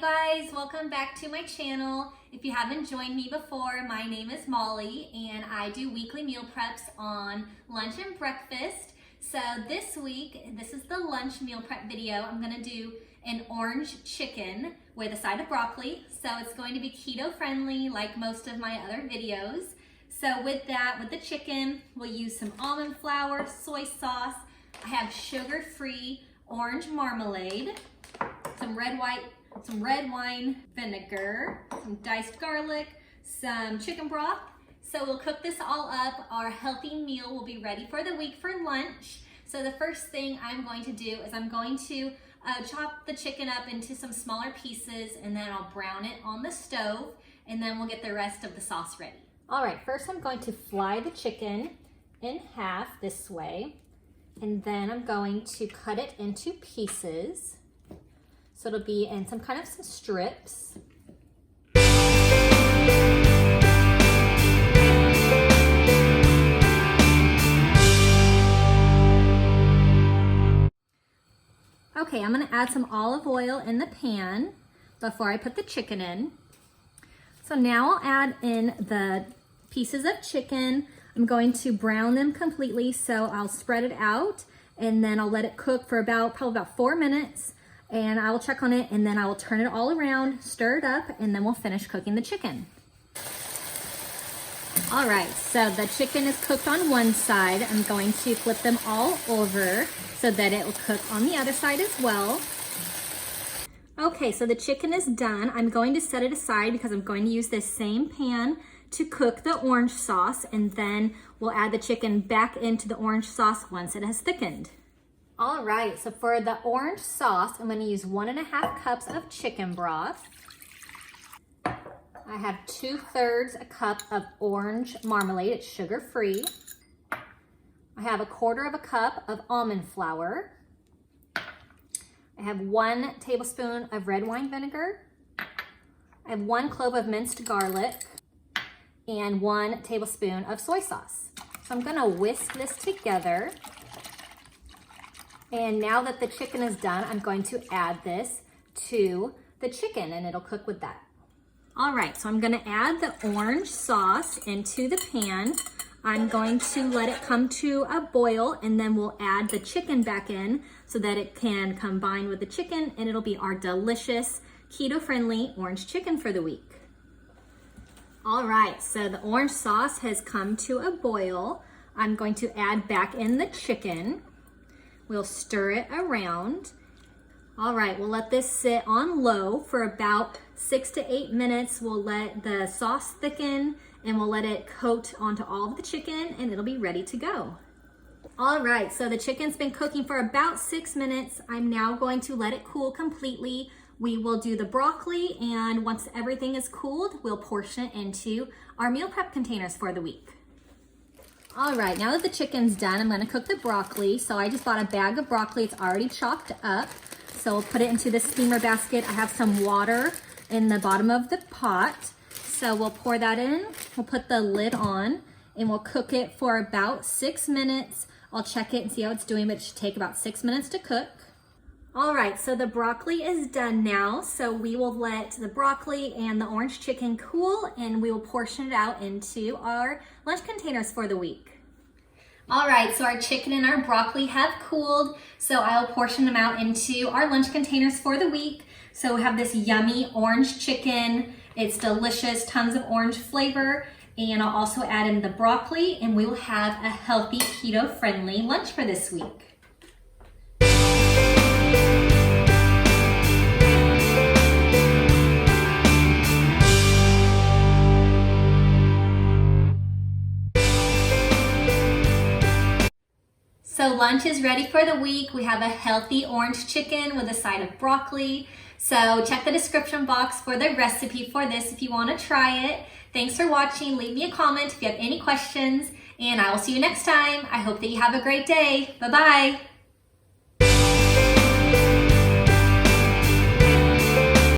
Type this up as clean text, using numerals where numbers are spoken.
guys, welcome back to my channel. If you haven't joined me before, my name is Molly and I do weekly meal preps on lunch and breakfast. So this week, this is the lunch meal prep video. I'm gonna do an orange chicken with a side of broccoli. So it's going to be keto friendly like most of my other videos. So with that, with the chicken, we'll use some almond flour, soy sauce. I have sugar-free orange marmalade, some red wine vinegar, some diced garlic, some chicken broth. So we'll cook this all up. Our healthy meal will be ready for the week for lunch. So the first thing I'm going to do is I'm going to chop the chicken up into some smaller pieces, and then I'll brown it on the stove, and then we'll get the rest of the sauce ready. All right, first I'm going to fry the chicken in half this way, and then I'm going to cut it into pieces. So it'll be in some strips. Okay, I'm gonna add some olive oil in the pan before I put the chicken in. So now I'll add in the pieces of chicken. I'm going to brown them completely, so I'll spread it out and then I'll let it cook for probably about 4 minutes. And I will check on it, and then I will turn it all around, stir it up, and then we'll finish cooking the chicken. All right, so the chicken is cooked on one side. I'm going to flip them all over so that it will cook on the other side as well. Okay, so the chicken is done. I'm going to set it aside because I'm going to use this same pan to cook the orange sauce, and then we'll add the chicken back into the orange sauce once it has thickened. All right, so for the orange sauce, I'm gonna use 1.5 cups of chicken broth. I have 2/3 a cup of orange marmalade, it's sugar-free. I have 1/4 cup of almond flour. I have 1 tablespoon of red wine vinegar. I have 1 clove of minced garlic and 1 tablespoon of soy sauce. So I'm gonna whisk this together. And now that the chicken is done, I'm going to add this to the chicken and it'll cook with that. All right, so I'm gonna add the orange sauce into the pan. I'm going to let it come to a boil, and then we'll add the chicken back in so that it can combine with the chicken, and it'll be our delicious keto-friendly orange chicken for the week. All right, so the orange sauce has come to a boil. I'm going to add back in the chicken. We'll stir it around. All right, we'll let this sit on low for about 6 to 8 minutes. We'll let the sauce thicken and we'll let it coat onto all of the chicken, and it'll be ready to go. All right, so the chicken's been cooking for about 6 minutes. I'm now going to let it cool completely. We will do the broccoli, and once everything is cooled, we'll portion it into our meal prep containers for the week. All right, now that the chicken's done, I'm gonna cook the broccoli. So I just bought a bag of broccoli, it's already chopped up. So we'll put it into the steamer basket. I have some water in the bottom of the pot. So we'll pour that in, we'll put the lid on, and we'll cook it for about 6 minutes. I'll check it and see how it's doing, but it should take about 6 minutes to cook. All right, so the broccoli is done now. So we will let the broccoli and the orange chicken cool, and we will portion it out into our lunch containers for the week. All right, so our chicken and our broccoli have cooled, so I'll portion them out into our lunch containers for the week. So we have this yummy orange chicken. It's delicious, tons of orange flavor, and I'll also add in the broccoli, and we will have a healthy keto-friendly lunch for this week. So lunch is ready for the week. We have a healthy orange chicken with a side of broccoli. So check the description box for the recipe for this if you want to try it. Thanks for watching. Leave me a comment if you have any questions, and I will see you next time. I hope that you have a great day. Bye-bye.